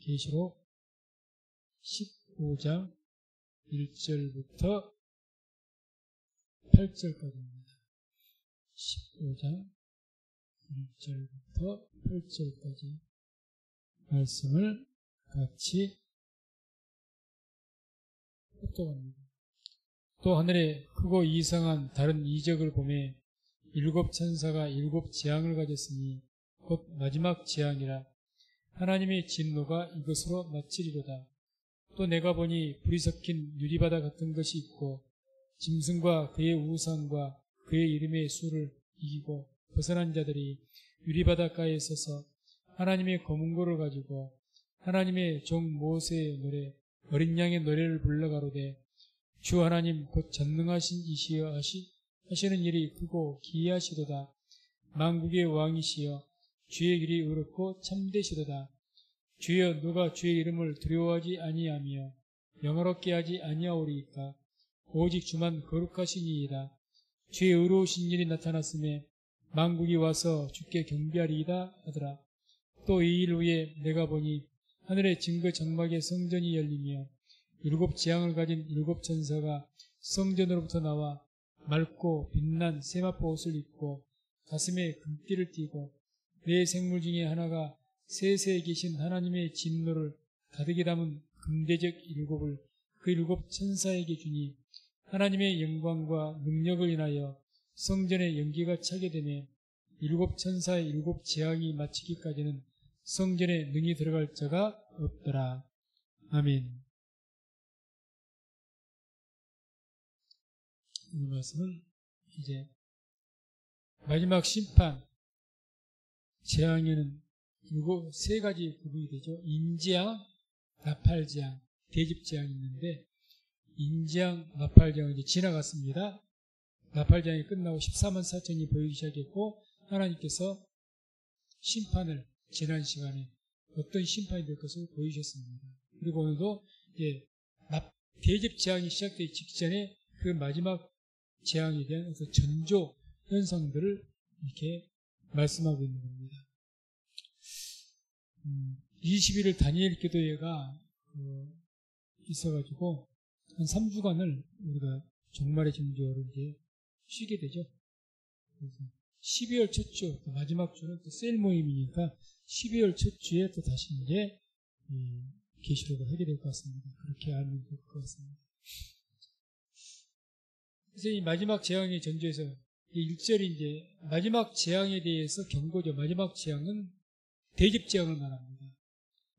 계시록 15장 1절부터 8절까지입니다. 15장 1절부터 8절까지 말씀을 같이 합독합니다. 또 하늘에 크고 이상한 다른 이적을 보매 일곱 천사가 일곱 재앙을 가졌으니 곧 마지막 재앙이라. 하나님의 진노가 이것으로 마치리로다. 또 내가 보니 불이 섞인 유리바다 같은 것이 있고 짐승과 그의 우상과 그의 이름의 수를 이기고 벗어난 자들이 유리바닷가에 서서 하나님의 검은고를 가지고 하나님의 종 모세의 노래 어린 양의 노래를 불러 가로되 주 하나님 곧 전능하신 이시여 하시는 일이 크고 기이하시도다. 만국의 왕이시여 주의 길이 의롭고 참되시도다. 주여 누가 주의 이름을 두려워하지 아니하며 영화롭게 하지 아니하오리이까. 오직 주만 거룩하시니이다. 주의 의로우신 일이 나타났음에 만국이 와서 주께 경배하리이다 하더라. 또 이 일 후에 내가 보니 하늘의 증거 장막의 성전이 열리며 일곱 재앙을 가진 일곱 천사가 성전으로부터 나와 맑고 빛난 세마포 옷을 입고 가슴에 금띠를 띠고 네 생물 중에 하나가 세세에 계신 하나님의 진노를 가득히 담은 금대적 일곱을 그 일곱 천사에게 주니 하나님의 영광과 능력을 인하여 성전에 연기가 차게 되며 일곱 천사의 일곱 재앙이 마치기까지는 성전에 능히 들어갈 자가 없더라. 아멘. 이 말씀은 이제 마지막 심판 재앙에는 세 가지 부분이 되죠. 인재앙, 나팔재앙, 대집재앙이 있는데 인재앙, 나팔재앙이 이제 지나갔습니다. 나팔재앙이 끝나고 14만 4천이 보이기 시작했고 하나님께서 심판을 지난 시간에 어떤 심판이 될 것을 보이셨습니다. 그리고 오늘도 이제 대집재앙이 시작되기 직전에 그 마지막 재앙에 대한 전조 현상들을 이렇게 말씀하고 있는 겁니다. 21일 다니엘 기도회가 있어가지고 한 3주간을 우리가 종말의 징조를 이제 쉬게 되죠. 그래서 12월 첫 주, 마지막 주는 또 셀 모임이니까 12월 첫 주에 또 다시 이제 계시록을 하게 될 것 같습니다. 그렇게 알면 될 것 같습니다. 그래서 이 마지막 재앙의 전조에서 1절이 이제 마지막 재앙에 대해서 경고죠. 마지막 재앙은 대집재앙을 말합니다.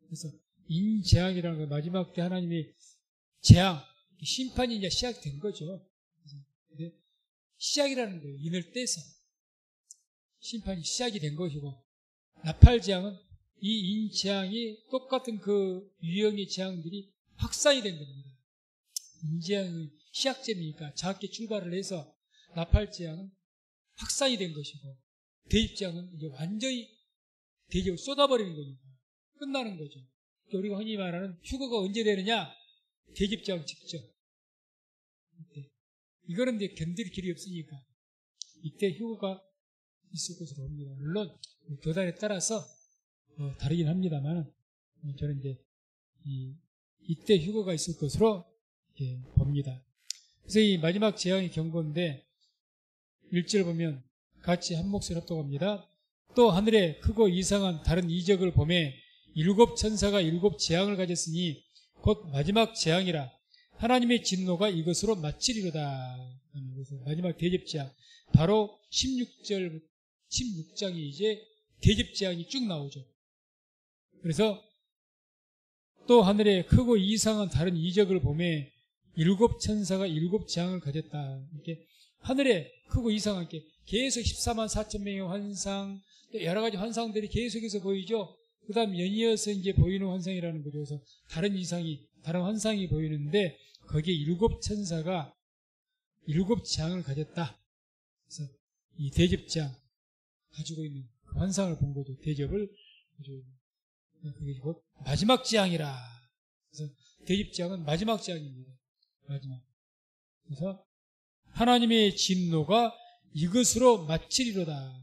그래서 인재앙이라는 거 마지막 때 하나님의 재앙, 심판이 이제 시작된 거죠. 근데 시작이라는 거예요. 인을 떼서 심판이 시작이 된 것이고 나팔재앙은 이 인재앙이 똑같은 그 유형의 재앙들이 확산이 된 겁니다. 인재앙이 시작점이니까 작게 출발을 해서 나팔재앙은 확산이 된 것이고 대집재앙은 이제 완전히 대지로 쏟아버리는 거니까 끝나는 거죠. 우리가 흔히 말하는 휴거가 언제 되느냐? 대집재앙 직전. 이거는 이제 견딜 길이 없으니까 이때 휴거가 있을 것으로 봅니다. 물론 교단에 따라서 다르긴 합니다만 저는 이제 이때 휴거가 있을 것으로 봅니다. 그래서 이 마지막 재앙의 경고인데 1절 보면 같이 한 목소리 합독합니다. 또 하늘에 크고 이상한 다른 이적을 보매 일곱 천사가 일곱 재앙을 가졌으니 곧 마지막 재앙이라. 하나님의 진노가 이것으로 마치리로다. 그래서 마지막 대접재앙 바로 16장이 이제 대접재앙이 쭉 나오죠. 그래서 또 하늘에 크고 이상한 다른 이적을 보매 일곱 천사가 일곱 재앙을 가졌다. 이렇게 하늘에 크고 이상한 게 계속 14만 4천 명의 환상, 또 여러 가지 환상들이 계속해서 보이죠. 그 다음 연이어서 이제 보이는 환상이라는 거죠. 그래서 다른 환상이 보이는데 거기에 일곱 천사가 일곱 재앙을 가졌다. 그래서 이 대접재앙 가지고 있는 그 환상을 본 거죠. 대접을 가지고 있는. 그게 곧 마지막 재앙이라. 그래서 대접재앙은 마지막 재앙입니다. 마지막. 그래서 하나님의 진노가 이것으로 마치리로다.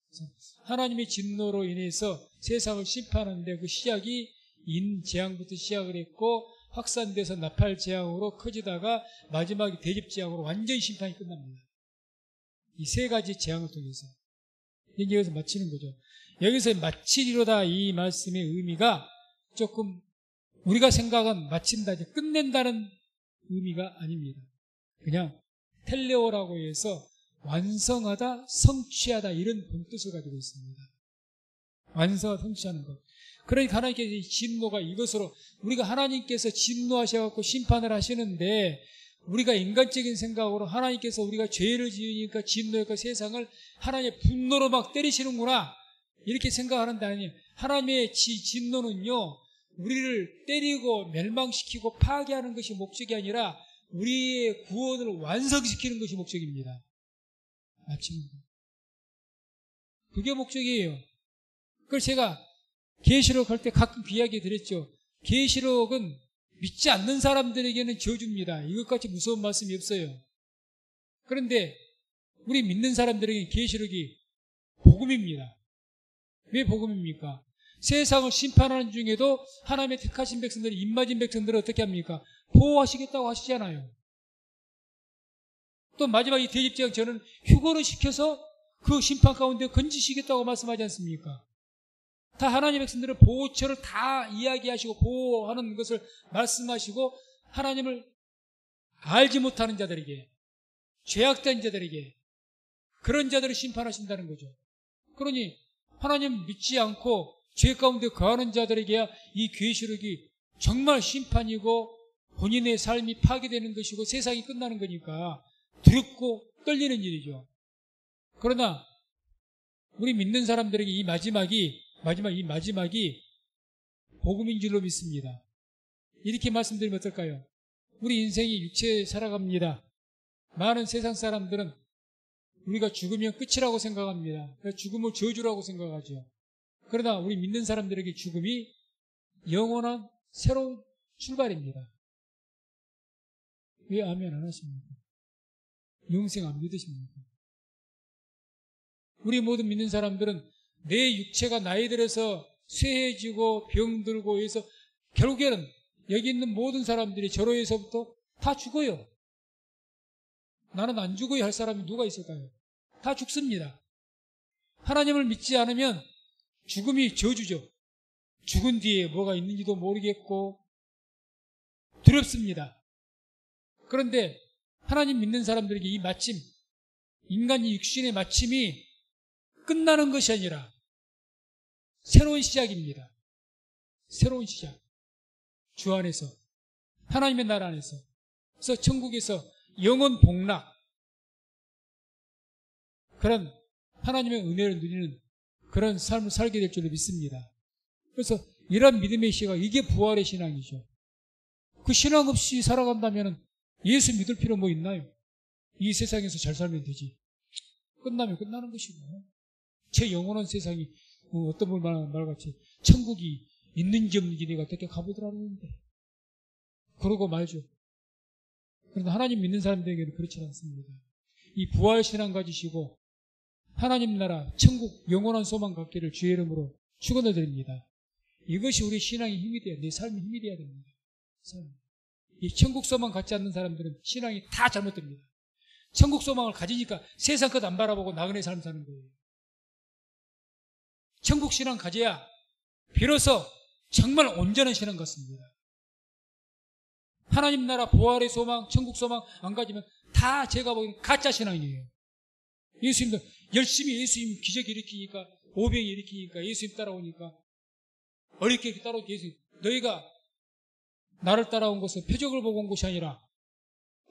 그래서 하나님의 진노로 인해서 세상을 심판하는데 그 시작이 인재앙부터 시작을 했고 확산돼서 나팔재앙으로 커지다가 마지막에 대접재앙으로 완전히 심판이 끝납니다. 이 세 가지 재앙을 통해서 여기서 마치는 거죠. 여기서 마치리로다 이 말씀의 의미가 조금 우리가 생각한 마친다, 끝낸다는 의미가 아닙니다. 그냥 텔레오라고 해서 완성하다, 성취하다 이런 본뜻을 가지고 있습니다. 완성하다, 성취하는 것. 그러니까 하나님께서 진노가 이것으로 우리가 하나님께서 진노하셔서 심판을 하시는데 우리가 인간적인 생각으로 하나님께서 우리가 죄를 지으니까 진노했고 세상을 하나님의 분노로 막 때리시는구나 이렇게 생각하는데 아니에요. 하나님의 진노는요 우리를 때리고 멸망시키고 파괴하는 것이 목적이 아니라 우리의 구원을 완성시키는 것이 목적입니다. 맞습니다. 그게 목적이에요. 그걸 제가 계시록 할 때 가끔 그 이야기 드렸죠. 계시록은 믿지 않는 사람들에게는 저주입니다. 이것같이 무서운 말씀이 없어요. 그런데 우리 믿는 사람들에게 계시록이 복음입니다. 왜 복음입니까? 세상을 심판하는 중에도 하나님의 택하신 백성들, 입맞은 백성들을 어떻게 합니까? 보호하시겠다고 하시잖아요. 또 마지막에 대집재앙 저는 휴거를 시켜서 그 심판 가운데 건지시겠다고 말씀하지 않습니까? 다 하나님의 백성들의 보호처를 다 이야기하시고 보호하는 것을 말씀하시고 하나님을 알지 못하는 자들에게 죄악된 자들에게 그런 자들을 심판하신다는 거죠. 그러니 하나님 믿지 않고 죄 가운데 거하는 자들에게야 이 계시록이 정말 심판이고 본인의 삶이 파괴되는 것이고 세상이 끝나는 거니까 두렵고 떨리는 일이죠. 그러나 우리 믿는 사람들에게 이 마지막이 복음인 줄로 믿습니다. 이렇게 말씀드리면 어떨까요? 우리 인생이 육체에 살아갑니다. 많은 세상 사람들은 우리가 죽으면 끝이라고 생각합니다. 죽음을 저주라고 생각하죠. 그러나 우리 믿는 사람들에게 죽음이 영원한 새로운 출발입니다. 왜 아멘 안 하십니까? 영생 안 믿으십니까? 우리 모든 믿는 사람들은 내 육체가 나이 들어서 쇠해지고 병들고 해서 결국에는 여기 있는 모든 사람들이 저로에서부터 다 죽어요. 나는 안 죽어야 할 사람이 누가 있을까요? 다 죽습니다. 하나님을 믿지 않으면 죽음이 저주죠. 죽은 뒤에 뭐가 있는지도 모르겠고 두렵습니다. 그런데 하나님 믿는 사람들에게 이 마침, 인간의 육신의 마침이 끝나는 것이 아니라 새로운 시작입니다. 새로운 시작. 주 안에서, 하나님의 나라 안에서, 그래서 천국에서 영원 복락, 그런 하나님의 은혜를 누리는 그런 삶을 살게 될 줄로 믿습니다. 그래서 이런 믿음의 시각, 이게 부활의 신앙이죠. 그 신앙 없이 살아간다면 예수 믿을 필요 뭐 있나요? 이 세상에서 잘 살면 되지. 끝나면 끝나는 것이고. 제 영원한 세상이 어떤 분 말같이 천국이 있는지 없는지 내가 어떻게 가보더라는데 그러고 말죠. 그런데 하나님 믿는 사람들에게는 그렇지 않습니다. 이 부활 신앙 가지시고 하나님 나라 천국 영원한 소망 갖기를 주의 이름으로 축원을 드립니다. 이것이 우리 신앙의 힘이 돼야, 내 삶의 힘이 돼야 됩니다. 이 천국 소망 갖지 않는 사람들은 신앙이 다 잘못됩니다. 천국 소망을 가지니까 세상 것 안 바라보고 나그네 삶 사는 거예요. 천국 신앙 가져야 비로소 정말 온전한 신앙 같습니다. 하나님 나라 부활의 소망, 천국 소망 안 가지면 다 제가 보기엔 가짜 신앙이에요. 예수님도 열심히 예수님 기적 일으키니까, 오병 일으키니까, 예수님 따라오니까 어렵게 따라온 예수님, 너희가 나를 따라온 것은 표적을 보고 온 것이 아니라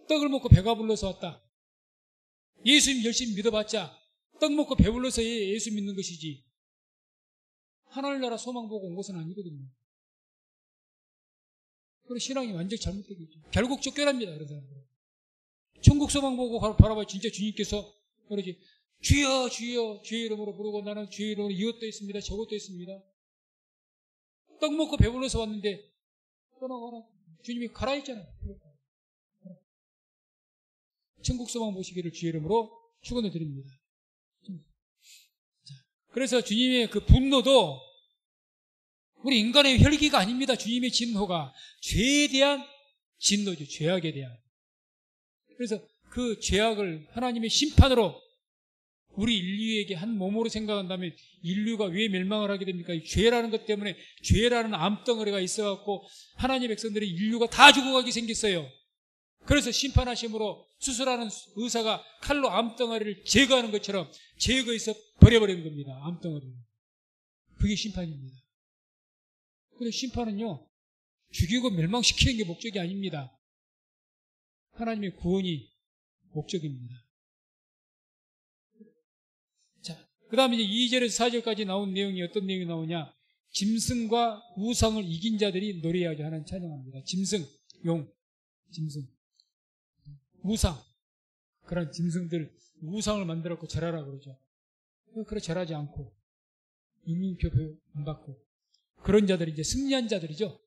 떡을 먹고 배가 불러서 왔다. 예수님 열심히 믿어봤자 떡 먹고 배불러서 예수 믿는 것이지 하늘나라 소망 보고 온 것은 아니거든요. 그래서 신앙이 완전히 잘못되겠죠. 결국 쫓겨납니다. 그런 사람들은. 천국 소망 보고 바라봐 진짜 주님께서 그러지, 주여 주여 주의 이름으로 부르고 나는 주의 이름으로 이것도 있습니다, 저것도 있습니다. 떡 먹고 배불러서 왔는데 떠나가라. 주님이 가라 했잖아요. 천국 소망 보시기를 주의 이름으로 축원을 드립니다. 그래서 주님의 그 분노도 우리 인간의 혈기가 아닙니다. 주님의 진노가 죄에 대한 진노죠. 죄악에 대한. 그래서 그 죄악을 하나님의 심판으로 우리 인류에게 한 몸으로 생각한다면 인류가 왜 멸망을 하게 됩니까? 이 죄라는 것 때문에 죄라는 암덩어리가 있어갖고 하나님의 백성들이 인류가 다 죽어가게 생겼어요. 그래서 심판하심으로 수술하는 의사가 칼로 암덩어리를 제거하는 것처럼 제거해서 버려버리는 겁니다. 암덩어리를. 그게 심판입니다. 그래서 심판은요, 죽이고 멸망시키는 게 목적이 아닙니다. 하나님의 구원이 목적입니다. 자, 그 다음에 이제 2절에서 4절까지 나온 내용이 어떤 내용이 나오냐? 짐승과 우상을 이긴 자들이 노래하죠. 하나님 찬양합니다. 짐승, 용, 짐승, 우상. 그런 짐승들, 우상을 만들었고 절하라 그러죠. 그래 절하지 않고, 인민표 안 받고. 그런 자들이 이제 승리한 자들이죠.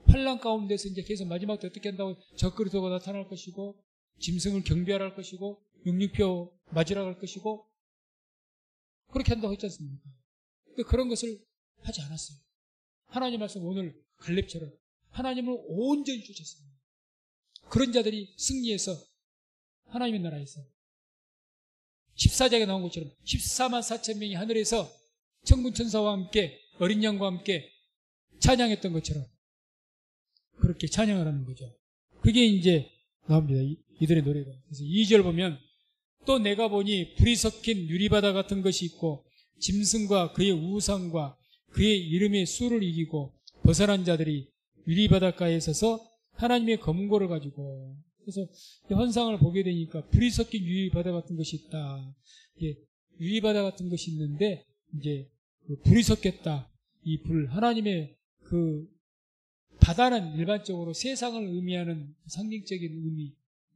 환난 가운데서 이제 계속 마지막 때 어떻게 한다고 적그리스도가 나타날 것이고, 짐승을 경배하라 할 것이고, 육육표 맞으라 할 것이고, 그렇게 한다고 했지 않습니까? 그런 것을 하지 않았어요. 하나님 말씀 오늘 갈렙처럼 하나님을 온전히 쫓았습니다. 그런 자들이 승리해서 하나님의 나라에서 14장에 나온 것처럼 14만 4천 명이 하늘에서 천군 천사와 함께 어린 양과 함께 찬양했던 것처럼 그렇게 찬양을 하는 거죠. 그게 이제 나옵니다. 이들의 노래가. 그래서 2절 보면 또 내가 보니 불이 섞인 유리바다 같은 것이 있고 짐승과 그의 우상과 그의 이름의 수를 이기고 벗어난 자들이 유리바닷가에 서서 하나님의 검고를 가지고, 그래서 환상을 보게 되니까 불이 섞인 유리바다 같은 것이 있다. 유리바다 같은 것이 있는데 이제 불이 섞였다. 이 불, 하나님의 그 바다는 일반적으로 세상을 의미하는 상징적인 의미를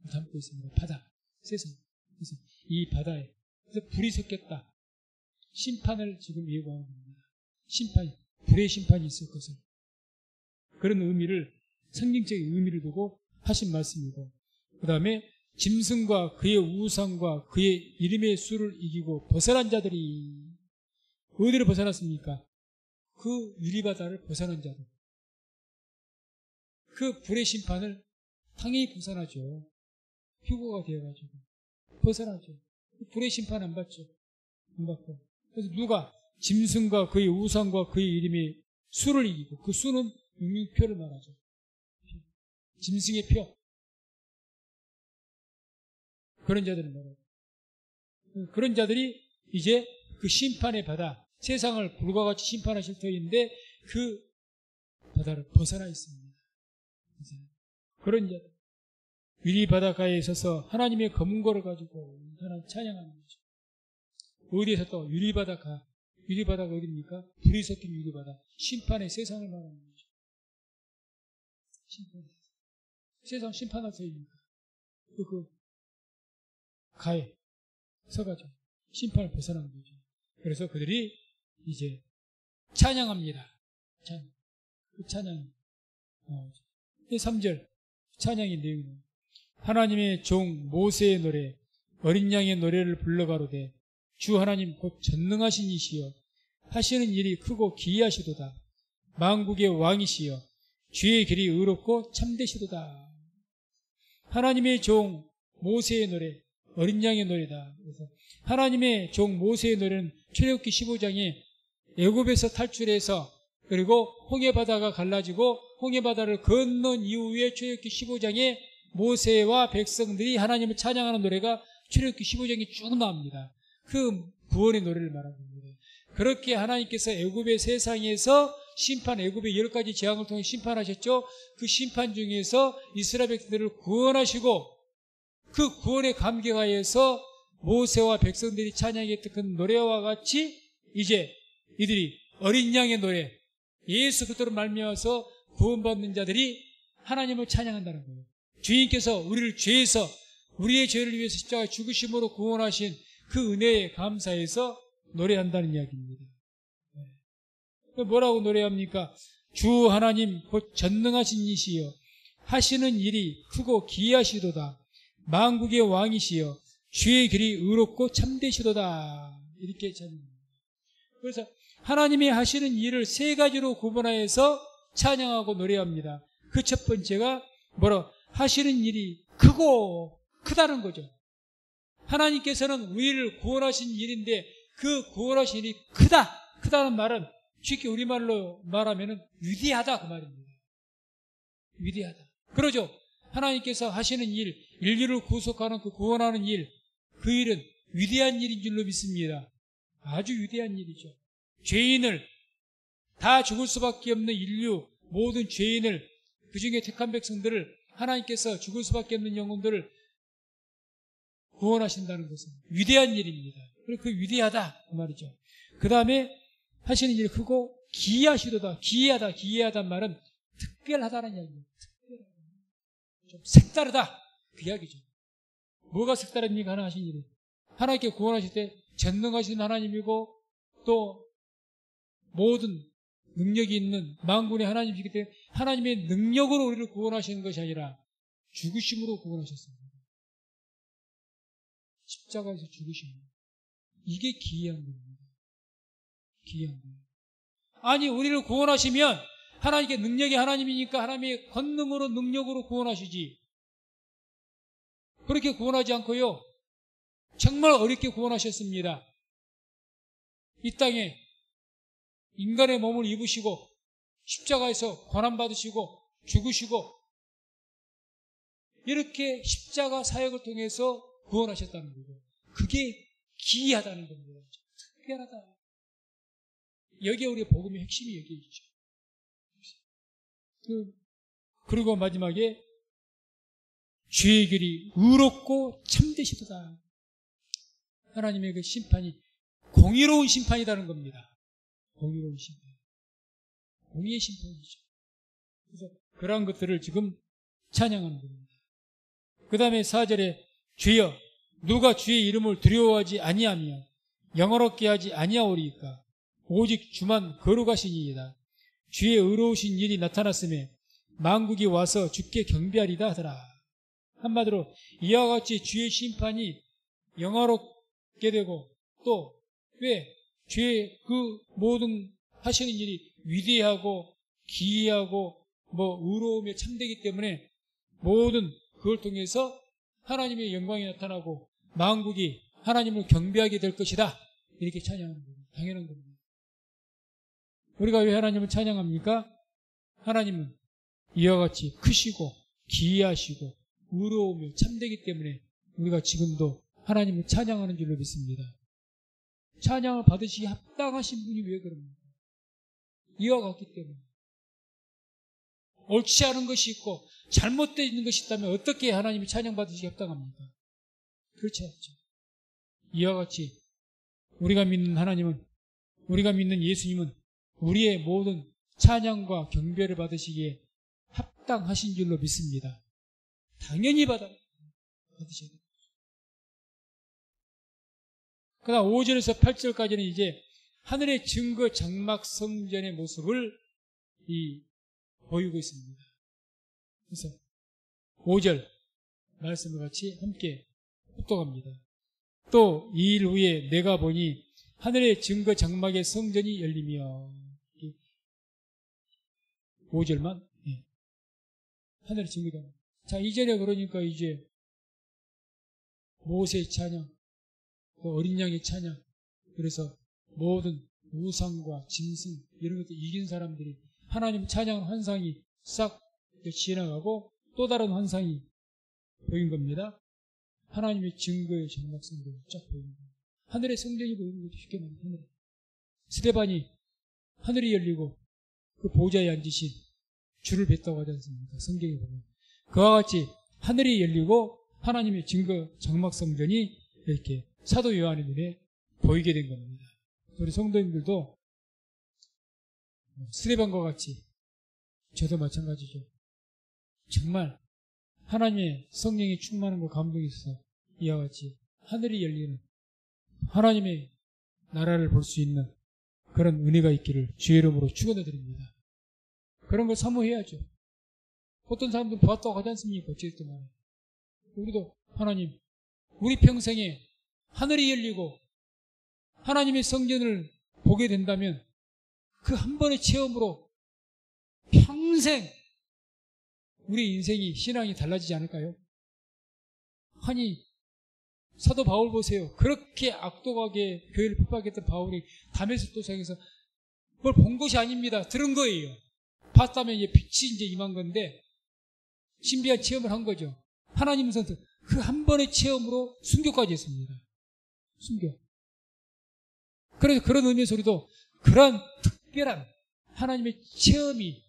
담고 있습니다. 바다, 세상. 그래서 이 바다에 그래서 불이 섞였다. 심판을 지금 예고하는 겁니다. 심판이, 불의 심판이 있을 것을. 그런 의미를, 상징적인 의미를 두고 하신 말씀이고, 그 다음에 짐승과 그의 우상과 그의 이름의 수를 이기고 벗어난 자들이 어디를 벗어났습니까? 그 유리바다를 벗어난 자들. 그 불의 심판을 당연히 벗어나죠. 휴거가 되어가지고 벗어나죠. 불의 심판 안 받죠. 안 받고. 그래서 누가 짐승과 그의 우상과 그의 이름의 수를 이기고, 그 수는 육육표를 말하죠. 짐승의 표. 그런 자들을 말하죠. 그런 자들이 이제 그 심판의 바다, 세상을 불과 같이 심판하실 터인데 그 바다를 벗어나 있습니다. 그런 자들. 유리 바닷가에 있어서 하나님의 검은고를 가지고 하나님 찬양하는 거죠. 어디에서 또 유리바다가, 유리바다가 어디입니까? 불이 섞인 유리바다. 심판의 세상을 말하는 거죠. 심판. 세상 심판할 터입니까? 그 가에 서가지고 심판을 벗어난 거죠. 그래서 그들이 이제 찬양합니다. 찬양. 그 찬양이 나오죠. 3절 찬양의 내용은 하나님의 종 모세의 노래, 어린 양의 노래를 불러가로되 주 하나님 곧 전능하신 이시여 하시는 일이 크고 기이하시도다. 만국의 왕이시여 주의 길이 의롭고 참되시도다. 하나님의 종 모세의 노래, 어린 양의 노래다. 그래서 하나님의 종 모세의 노래는 출애굽기 15장에 애굽에서 탈출해서 그리고 홍해바다가 갈라지고 홍해바다를 건넌 이후에 출애굽기 15장에 모세와 백성들이 하나님을 찬양하는 노래가 출애굽기 15장에 쭉 나옵니다. 그 구원의 노래를 말하는 겁니다. 그렇게 하나님께서 애굽의 세상에서 심판, 애굽의 10가지 재앙을 통해 심판하셨죠. 그 심판 중에서 이스라엘 백성들을 구원하시고 그 구원에 감격하여서 모세와 백성들이 찬양했던 그 노래와 같이 이제 이들이 어린 양의 노래, 예수 그리스도로 말미암아서 구원받는 자들이 하나님을 찬양한다는 거예요. 주님께서 우리를 죄에서, 우리의 죄를 위해서 십자가에 죽으심으로 구원하신 그 은혜에 감사해서 노래한다는 이야기입니다. 뭐라고 노래합니까? 주 하나님 곧 전능하신 이시여 하시는 일이 크고 기이하시도다. 만국의 왕이시여 주의 길이 의롭고 참되시도다. 이렇게 찬양합니다. 그래서 하나님이 하시는 일을 세 가지로 구분하여서 찬양하고 노래합니다. 그 첫 번째가 하시는 일이 크다는 거죠. 하나님께서는 우리를 구원하신 일인데 그 구원하신 일이 크다는 말은 쉽게 우리말로 말하면 위대하다 그 말입니다. 위대하다. 그러죠. 하나님께서 하시는 일, 인류를 구속하는 그 구원하는 일, 그 일은 위대한 일인 줄로 믿습니다. 아주 위대한 일이죠. 죄인을 다 죽을 수밖에 없는 인류, 모든 죄인을 그 중에 택한 백성들을 하나님께서 죽을 수밖에 없는 영혼들을 구원하신다는 것은 위대한 일입니다. 그리고 그 위대하다 그 말이죠. 그 다음에 하시는 일이 크고 기이하시도다. 기이하다는 말은 특별하다는 이야기입니다. 좀 색다르다 그 이야기죠. 뭐가 색다릅니까? 하나 하신 일이 하나님께 구원하실 때 전능하신 하나님이고 또 모든 능력이 있는 만군의 하나님이기 때문에 하나님의 능력으로 우리를 구원하시는 것이 아니라 죽으심으로 구원하셨습니다. 십자가에서 죽으십니다. 이게 기이한 겁니다. 기이한 거예요. 아니 우리를 구원하시면 하나님께 능력이 하나님이니까 하나님의 권능으로 능력으로 구원하시지. 그렇게 구원하지 않고요. 정말 어렵게 구원하셨습니다. 이 땅에 인간의 몸을 입으시고 십자가에서 고난받으시고 죽으시고 이렇게 십자가 사역을 통해서 구원하셨다는 거죠. 그게 기이하다는 겁니다. 특별하다. 여기에 우리의 복음의 핵심이 여기에 있죠. 그리고 마지막에 죄의 길이 의롭고 참되시도다. 하나님의 그 심판이 공의로운 심판이라는 겁니다. 공의로운 심판. 공의의 심판이죠. 그래서 그러한 것들을 지금 찬양하는 겁니다. 그 다음에 4절에 주여 누가 주의 이름을 두려워하지 아니하며 영어롭게 하지 아니하오리이까 오직 주만 거룩하시니이다. 주의 의로우신 일이 나타났음에 만국이 와서 주께 경배하리다 하더라. 한마디로 이와 같이 주의 심판이 영화롭게 되고 또 왜 주의 그 모든 하시는 일이 위대하고 기이하고 의로우며 참되기 때문에 모든 그걸 통해서 하나님의 영광이 나타나고 만국이 하나님을 경배하게 될 것이다. 이렇게 찬양하는 겁니다. 당연한 겁니다. 우리가 왜 하나님을 찬양합니까? 하나님은 이와 같이 크시고 기이하시고 의로우며 참되기 때문에 우리가 지금도 하나님을 찬양하는 줄로 믿습니다. 찬양을 받으시기 합당하신 분이 왜 그럽니까? 이와 같기 때문에. 옳지 않은 것이 있고 잘못되어 있는 것이 있다면 어떻게 하나님이 찬양받으시기 합당합니까? 그렇지 않죠. 이와 같이 우리가 믿는 하나님은, 우리가 믿는 예수님은 우리의 모든 찬양과 경배를 받으시기에 합당하신 줄로 믿습니다. 당연히 받으셔야 됩니다. 그다음 5절에서 8절까지는 이제 하늘의 증거 장막 성전의 모습을 보이고 있습니다. 그래서 5절 말씀과 같이 함께 합독합니다. 또 이 일 후에 내가 보니 하늘의 증거 장막의 성전이 열리며 5절만 하늘의 증거 장막. 자, 이전에 그러니까 이제 모세의 찬양, 또 어린 양의 찬양, 그래서 모든 우상과 짐승 이런 것들 이긴 사람들이 하나님 찬양 환상이 싹 지나가고 또 다른 환상이 보인 겁니다. 하나님의 증거의 장막 성전이 쫙 보입니다. 하늘의 성전이 보이는 것도 쉽게 말하면 하늘에. 스데반이 하늘이 열리고 그 보좌에 앉으신 주를 뵀다고 하지 않습니까? 성경에 보면. 그와 같이 하늘이 열리고 하나님의 증거 장막 성전이 이렇게 사도 요한의 눈에 보이게 된 겁니다. 우리 성도님들도 스데반과 같이 저도 마찬가지죠. 정말 하나님의 성령이 충만한 것 감동이 있어서 이와 같이 하늘이 열리는 하나님의 나라를 볼 수 있는 그런 은혜가 있기를 주의 이름으로 축원해드립니다. 그런 걸 사모해야죠. 어떤 사람들은 보았다고 하지 않습니까? 어쨌든 간에. 우리도 하나님, 우리 평생에 하늘이 열리고 하나님의 성전을 보게 된다면 그 한 번의 체험으로 평생 우리 인생이, 신앙이 달라지지 않을까요? 아니, 사도 바울 보세요. 그렇게 악독하게 교회를 핍박했던 바울이 다메섹 도상에서 뭘 본 것이 아닙니다. 들은 거예요. 봤다면 이제 빛이 이제 임한 건데, 신비한 체험을 한 거죠. 하나님 선택, 그 한 번의 체험으로 순교까지 했습니다. 순교. 그래서 그런 의미에서 우리도 그러한 특별한 하나님의 체험이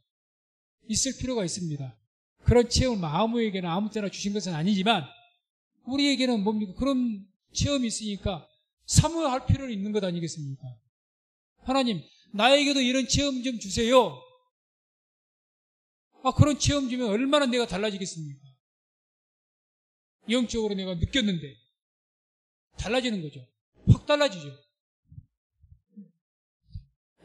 있을 필요가 있습니다. 그런 체험을 아무에게나 아무 때나 주신 것은 아니지만 우리에게는 뭡니까? 그런 체험이 있으니까 사모할 필요는 있는 것 아니겠습니까? 하나님, 나에게도 이런 체험 좀 주세요. 그런 체험 주면 얼마나 내가 달라지겠습니까? 영적으로 내가 느꼈는데 달라지는 거죠. 확 달라지죠.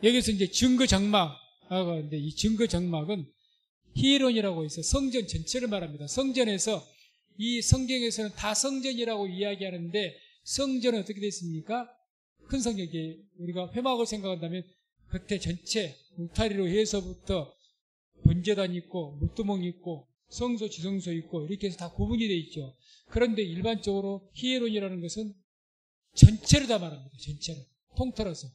여기서 이제 증거장막인데, 이 증거장막은 히에론이라고 해서 성전 전체를 말합니다. 성전에서, 이 성경에서는 다 성전이라고 이야기하는데, 성전은 어떻게 되어 있습니까? 큰 성전이, 우리가 회막을 생각한다면 겉에 전체 울타리로 해서부터 번제단이 있고 물두멍이 있고 성소, 지성소 있고 이렇게 해서 다 구분이 되어 있죠. 그런데 일반적으로 히에론이라는 것은 전체를 다 말합니다. 전체를 통틀어서.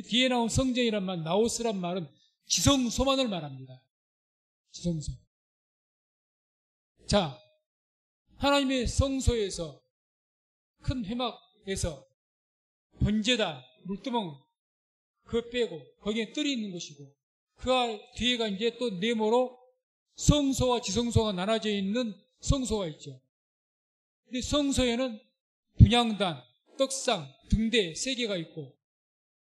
뒤에 나온 성전이란 말, 나오스란 말은 지성소만을 말합니다. 지성소. 자, 하나님의 성소에서, 큰 회막에서 번제단, 물두멍 그거 빼고 거기에 뜰이 있는 것이고, 그 뒤에가 이제 또 네모로 성소와 지성소가 나눠져 있는 성소가 있죠. 근데 성소에는 분향단, 떡상, 등대 3개가 있고,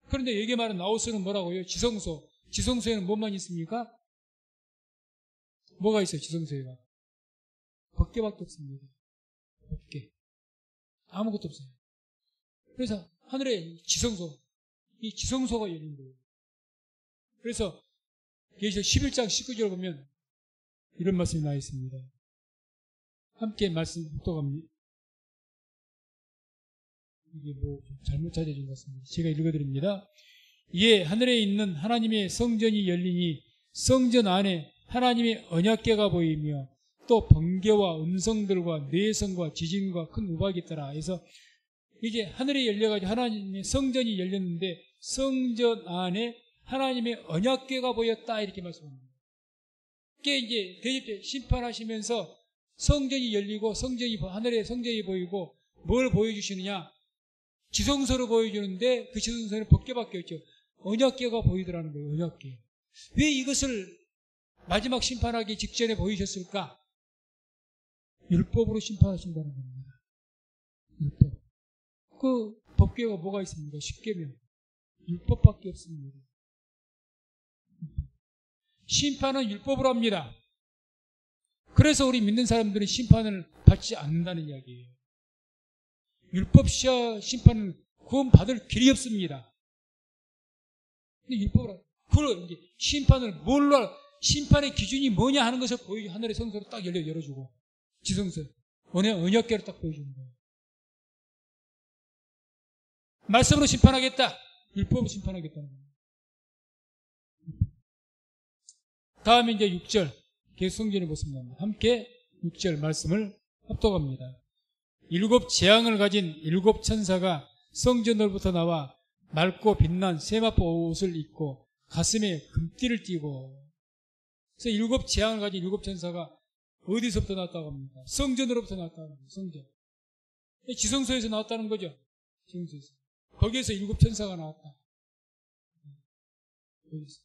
그런데 여기 말은 나우스는 뭐라고요? 지성소. 지성소에는 뭐만 있습니까? 뭐가 있어요? 지성소에가 법궤밖에 없습니다. 법궤. 아무것도 없어요. 그래서 하늘에 지성소, 이 지성소가 열린 거예요. 그래서 계시록 11장 19절 보면 이런 말씀이 나와 있습니다. 함께 말씀 묵독합니다. 이게 뭐 잘못 찾아진 것 같습니다. 제가 읽어드립니다. 이에 하늘에 있는 하나님의 성전이 열리니 성전 안에 하나님의 언약궤가 보이며 또 번개와 음성들과 뇌성과 지진과 큰 우박이 있더라. 그래서 이제 하늘이 열려가지고 하나님의 성전이 열렸는데 성전 안에 하나님의 언약궤가 보였다, 이렇게 말씀합니다. 그게 이제 대접제 심판하시면서 성전이 열리고 하늘의 성전이 보이고 뭘 보여주시느냐? 지성소를 보여주는데 그 지성소에는 법궤밖에 없죠. 언약궤가 보이더라는 거예요. 언약궤. 왜 이것을 마지막 심판하기 직전에 보이셨을까? 율법으로 심판하신다는 겁니다. 율법. 그 법궤가 뭐가 있습니까? 십계명. 율법밖에 없습니다. 심판은 율법으로 합니다. 그래서 우리 믿는 사람들은 심판을 받지 않는다는 이야기예요. 율법 심판은 구원받을 길이 없습니다. 근데 율법으로, 그걸 이제 심판을 뭘로, 심판의 기준이 뭐냐 하는 것을 하늘의 성소로 딱 열어주고, 지성소, 언약궤로 딱 보여주는 거예요. 말씀으로 심판하겠다. 율법으로 심판하겠다는 거예요. 다음에 이제 6절, 계속 성전을 보습니다. 함께 6절 말씀을 합독합니다. 7 재앙을 가진 7 천사가 성전으로부터 나와 맑고 빛난 세마포 옷을 입고 가슴에 금띠를 띠고, 그래서 7 재앙을 가진 7 천사가 어디서부터 나왔다고 합니까? 성전으로부터 나왔다고 합니다. 성전. 지성소에서 나왔다는 거죠. 지성소에서. 거기에서 7 천사가 나왔다. 거기서.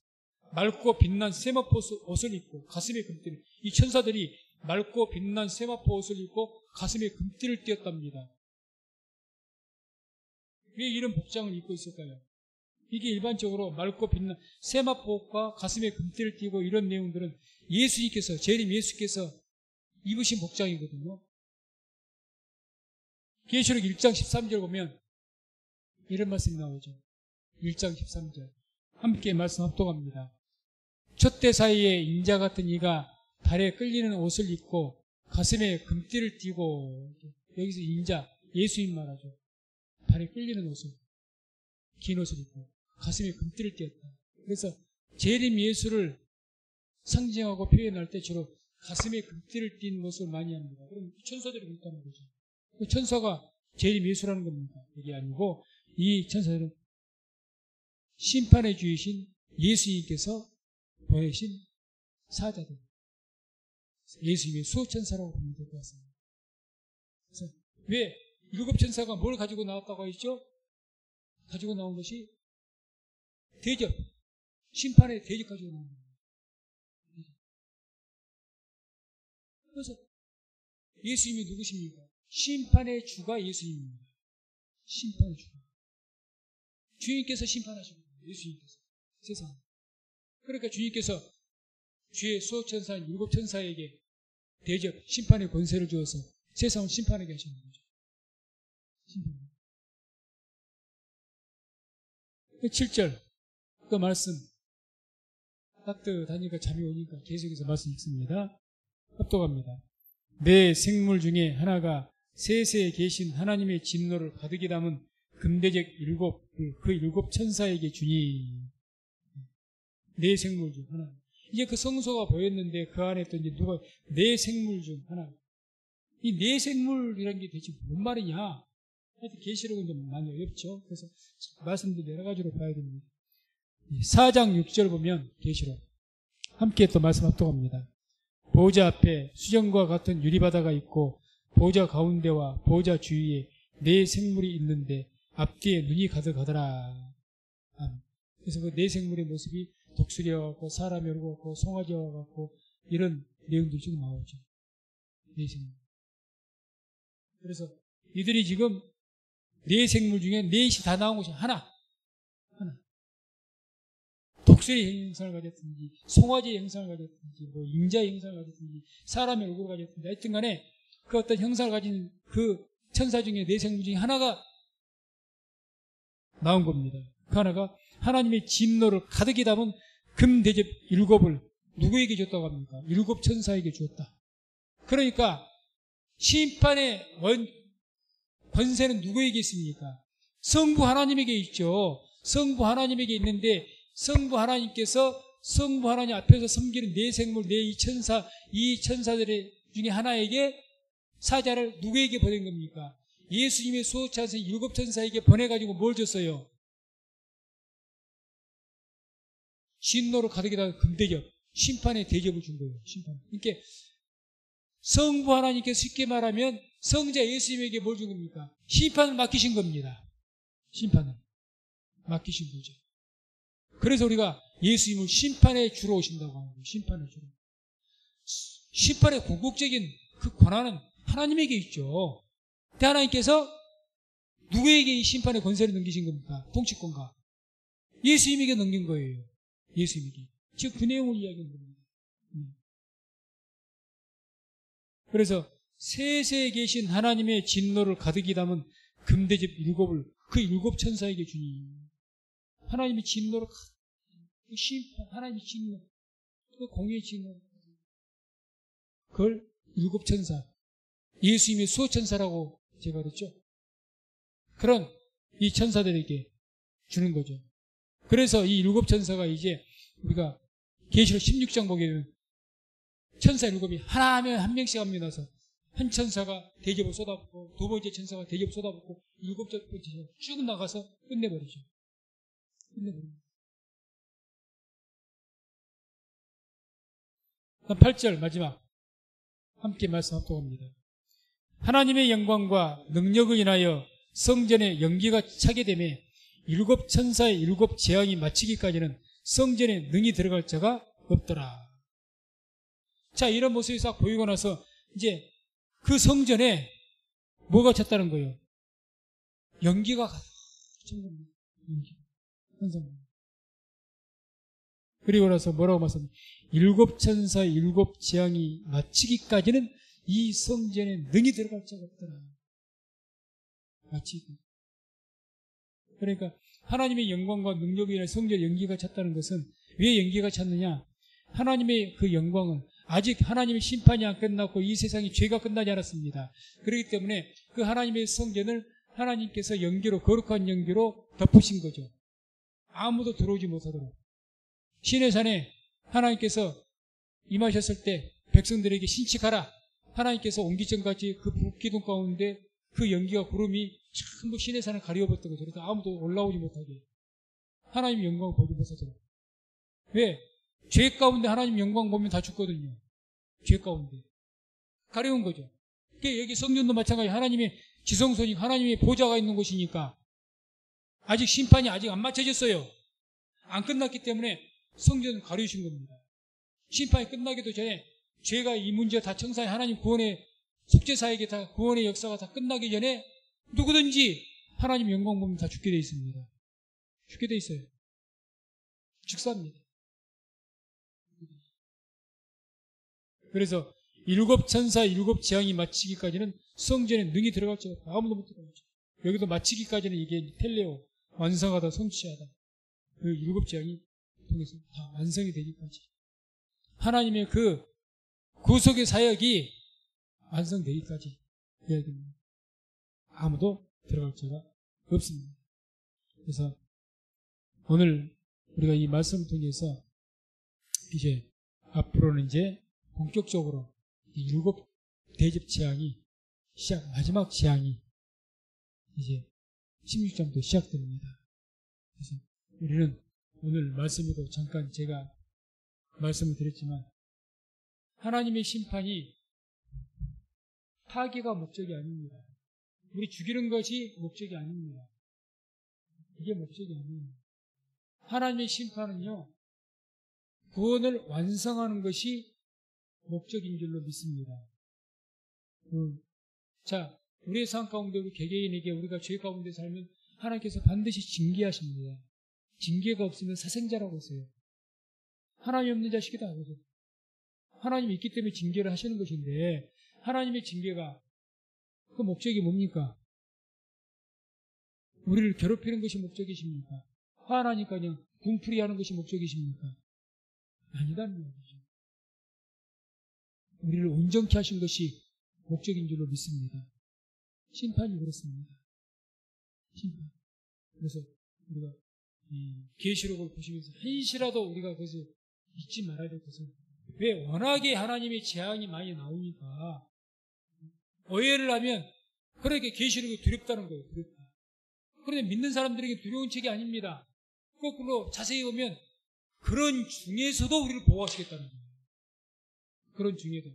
맑고 빛난 세마포 옷을 입고 가슴에 금띠를, 이 천사들이 맑고 빛난 세마포 옷을 입고 가슴에 금띠를 띄었답니다. 왜 이런 복장을 입고 있을까요? 이게 일반적으로 맑고 빛난 세마포 옷과 가슴에 금띠를 띄고 이런 내용들은 예수님께서, 재림 예수께서 입으신 복장이거든요. 계시록 1장 13절 보면 이런 말씀이 나오죠. 1장 13절. 함께 말씀 합독합니다. 촛대 사이에 인자 같은 이가 발에 끌리는 옷을 입고 가슴에 금띠를 띠고, 여기서 인자, 예수님 말하죠. 발에 끌리는 옷을, 긴 옷을 입고 가슴에 금띠를 띄었다. 그래서 재림 예수를 상징하고 표현할 때 주로 가슴에 금띠를 띈 모습을 많이 합니다. 그럼 천사들이 그렇다는 거죠. 천사가 재림 예수라는 겁니다. 이게 아니고 이 천사들은 심판의 주이신 예수님께서 보내신 사자들, 예수님의 수호천사라고 보면 될 것 같습니다. 그래서 왜 일곱 천사가 뭘 가지고 나왔다고 했죠? 가지고 나온 것이 대접, 심판의 대접 가지고 나온 겁니다. 그래서 예수님이 누구십니까? 심판의 주가 예수님입니다. 심판의 주가. 주님께서 심판하시는 거예요. 예수님께서. 세상. 그러니까 주님께서 주의 수호천사인 일곱 천사에게 대접, 심판의 권세를 주어서 세상을 심판하게 하시는 거죠. 심판. 7절 그 말씀 따뜻하니까 잠이 오니까 계속해서 말씀 읽습니다. 합독합니다. 내 생물 중에 하나가 세세에 계신 하나님의 진노를 가득히 담은 금대적 그 일곱 천사에게 주니. 내 생물 중 하나. 이제 그 성소가 보였는데 그 안에 또 이제 누가 내 생물 중 하나. 이 내 생물이라는 게 대체 뭔 말이냐? 하여튼 계시록은 좀 많이 어렵죠. 그래서 말씀도 여러 가지로 봐야 됩니다. 4장 6절 보면 계시록 함께 또 말씀 합독합니다. 보좌 앞에 수정과 같은 유리바다가 있고 보좌 가운데와 보좌 주위에 네 생물이 있는데 앞뒤에 눈이 가득하더라. 그래서 그 네 생물의 모습이 독수리와 같고 사람이 오고 같고 송아지와 같고 이런 내용들이 좀 나오죠. 네 생물. 그래서 이들이 지금 네 생물 중에 넷이 다 나온 것이 하나. 독수리 형상을 가졌든지 송아지 형상을 가졌든지 뭐 임자의 형상을 가졌든지 사람의 얼굴을 가졌든지 하여튼 간에 그 어떤 형상을 가진 그 천사 중에 네 생물 중에 하나가 나온 겁니다. 그 하나가 하나님의 진노를 가득히 담은 금대접 7을 누구에게 줬다고 합니까? 7 천사에게 주었다. 그러니까 심판의 권세는 누구에게 있습니까? 성부 하나님에게 있죠. 성부 하나님에게 있는데 성부 하나님께서 성부 하나님 앞에서 섬기는 네 생물, 네 이 천사들 중에 하나에게 사자를 누구에게 보낸 겁니까? 예수님의 수호천사 7 천사에게 보내가지고 뭘 줬어요? 진노로 가득히 담은 금대접, 심판의 대접을 준 거예요. 심판. 그러니까 성부 하나님께서 쉽게 말하면 성자 예수님에게 뭘 준 겁니까? 심판을 맡기신 겁니다. 심판을 맡기신 거죠. 그래서 우리가 예수님을 심판의 주로 오신다고 하는 거예요. 심판의 주로. 심판의 궁극적인 그 권한은 하나님에게 있죠. 근데 하나님께서 누구에게 이 심판의 권세를 넘기신 겁니까? 통치권과. 예수님에게 넘긴 거예요. 예수님에게. 즉 그 내용을 이야기하는 겁니다. 그래서 세세에 계신 하나님의 진노를 가득히 담은 금대접 7을 그 7 천사에게 주니. 하나님의 진노를 그 심판, 하나님의 진노, 그 공의의 진노, 그걸 7 천사, 예수님의 수호천사라고 제가 그랬죠. 그런 이 천사들에게 주는 거죠. 그래서 이 7 천사가 이제 우리가 계시록 16장 보게 되면 천사 7이 하나하면 한 명씩 합니다. 나서 한 천사가 대접을 쏟아붓고 두 번째 천사가 대접을 쏟아붓고 7번째 천사가 쭉 나가서 끝내버리죠. 끝내버립니다. 8절 마지막 함께 말씀합독합니다. 하나님의 영광과 능력을 인하여 성전에 연기가 차게 되매 7 천사의 7 재앙이 마치기까지는 성전에 능히 들어갈 자가 없더라. 자, 이런 모습이 싹 보이고 나서 이제 그 성전에 뭐가 찼다는 거예요? 연기가 찼다는 겁니다. 그리고 나서 뭐라고 말씀합니까? 7 천사의 7 재앙이 마치기까지는 이 성전에 능히 들어갈 자가 없더라. 마치기. 그러니까 하나님의 영광과 능력이 인해 성전에 연기가 찼다는 것은 왜 연기가 찼느냐? 하나님의 그 영광은 아직 하나님의 심판이 안 끝났고 이 세상이 죄가 끝나지 않았습니다. 그렇기 때문에 그 하나님의 성전을 하나님께서 연기로, 거룩한 연기로 덮으신 거죠. 아무도 들어오지 못하도록 시내산에 하나님께서 임하셨을 때 백성들에게 신칙하라. 하나님께서 옮기 전까지 그 불기둥 가운데 그 연기가 구름이 전부 시내산을 가리워버렸다고. 그래서 아무도 올라오지 못하게 하나님 영광을 보지 못하도록. 왜? 죄 가운데 하나님 영광 보면 다 죽거든요. 죄 가운데 가려운 거죠. 그러니까 여기 성전도 마찬가지. 하나님의 지성소니 하나님의 보좌가 있는 곳이니까 아직 심판이 아직 안 맞춰졌어요. 안 끝났기 때문에 성전을 가려주신 겁니다. 심판이 끝나기도 전에 죄가 이 문제가 다 청산해 하나님 구원의 속죄사에게 다 구원의 역사가 다 끝나기 전에 누구든지 하나님 영광 보면 다 죽게 돼 있습니다. 죽게 돼 있어요. 죽사입니다. 그래서 7천사 7재앙이 마치기까지는 성전에 능히 들어갈 줄 아무도 못 들어가죠. 여기도 마치기까지는 이게 텔레오 완성하다 성취하다 그 7재앙이 통해서 다 완성이 되기까지 하나님의 그 구속의 사역이 완성되기까지 해야 됩니다. 아무도 들어갈 자가 없습니다. 그래서 오늘 우리가 이 말씀을 통해서 이제 앞으로는 이제 본격적으로 이 7대접 재앙이 마지막 재앙이 이제 16장부터 시작됩니다. 그래서 우리는 오늘 말씀에도 잠깐 제가 말씀을 드렸지만 하나님의 심판이 파괴가 목적이 아닙니다. 우리 죽이는 것이 목적이 아닙니다. 이게 목적이 아니에요. 하나님의 심판은요, 구원을 완성하는 것이 목적인 줄로 믿습니다. 자, 우리의 삶 가운데 우리 개개인에게 우리가 죄 가운데 살면 하나님께서 반드시 징계하십니다. 징계가 없으면 사생자라고 했어요. 하나님 없는 자식이다. 하나님이 있기 때문에 징계를 하시는 것인데 하나님의 징계가 그 목적이 뭡니까? 우리를 괴롭히는 것이 목적이십니까? 화나니까 그냥 궁풀이하는 것이 목적이십니까? 아니다는 말이죠. 우리를 온전케 하신 것이 목적인 줄로 믿습니다. 심판이 그렇습니다. 심판. 그래서 우리가 이 계시록을 보시면서 한시라도 우리가 그것을 잊지 말아야 될 것은 왜 워낙에 하나님의 재앙이 많이 나오니까 오해를 하면 그렇게 계시록이 두렵다는 거예요. 두렵다. 그런데 믿는 사람들에게 두려운 책이 아닙니다. 거꾸로 자세히 보면 그런 중에서도 우리를 보호하시겠다는 거예요. 그런 중에도.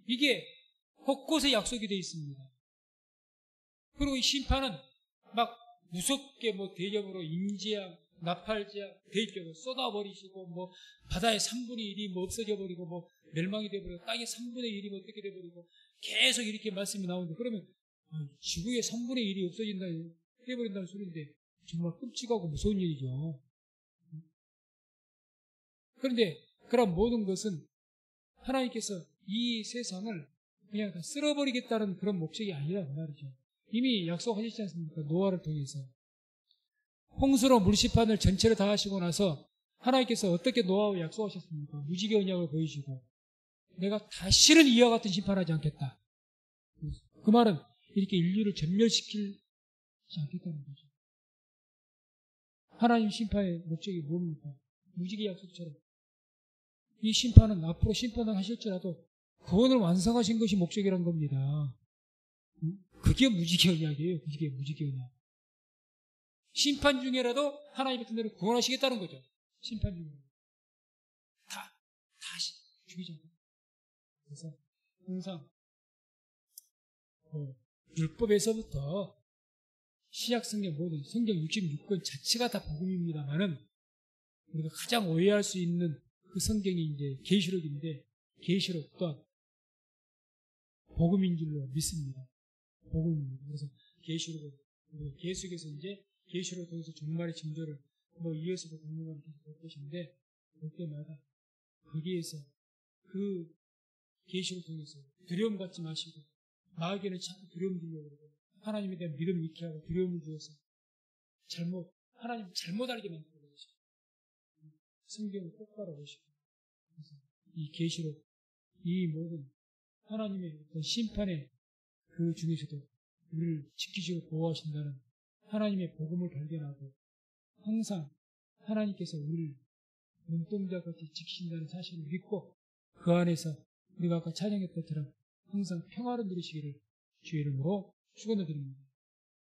이게 곳곳에 약속이 되어 있습니다. 그리고 이 심판은 막 무섭게 대접으로 임재앙, 나팔재앙, 대적으로 쏟아버리시고 바다의 3분의 1이 없어져 버리고 멸망이 되어버리고 땅의 3분의 1이 어떻게 되어버리고 계속 이렇게 말씀이 나오는데 그러면 지구의 3분의 1이 없어진다 해버린다는 소리인데 정말 끔찍하고 무서운 일이죠. 그런데 그런 모든 것은 하나님께서 이 세상을 그냥 다 쓸어버리겠다는 그런 목적이 아니라 그 말이죠. 이미 약속하셨지 않습니까? 노아를 통해서. 홍수로 물시판을 전체를 다 하시고 나서 하나님께서 어떻게 노아와 약속하셨습니까? 무지개 언약을 보이시고 내가 다시는 이와 같은 심판하지 않겠다. 그 말은 이렇게 인류를 전멸시키지 않겠다는 거죠. 하나님 심판의 목적이 뭡니까? 무지개 약속처럼. 이 심판은 앞으로 심판을 하실지라도 구원을 완성하신 것이 목적이란 겁니다. 그게 무지개 언약이에요. 그게 무지개 언약. 심판 중에라도 하나님 같은 대로 구원하시겠다는 거죠. 심판 중에. 다시 죽이죠. 그래서 항상 율법에서부터 신약성경 모든 성경 66권 자체가 다 복음입니다만은 우리가 가장 오해할 수 있는 그 성경이 이제 계시록인데 계시록 또한 복음인 줄로 믿습니다. 복음입니다. 그래서 계시록을 계속해서 이제 계시록을 통해서 종말의 징조를 이어서도 공부하는 볼 것인데 볼 때마다 거기에서 그 계시록을 통해서 두려움 갖지 마시고 마귀는 자꾸 두려움 주려고 그러고 하나님에 대한 믿음을 잃게 하고 두려움을 주어서 하나님 잘못 알게 만들어 버리시고 성경을 똑바로 보시고 그래서 이 계시록 이 모든 하나님의 어떤 심판의 그 중에서도 우리를 지키시고 보호하신다는 하나님의 복음을 발견하고 항상 하나님께서 우리를 눈동자같이 지키신다는 사실을 믿고 그 안에서 우리가 아까 찬양했던 것처럼 항상 평화를 누리시기를 주의 이름으로 축원드립니다.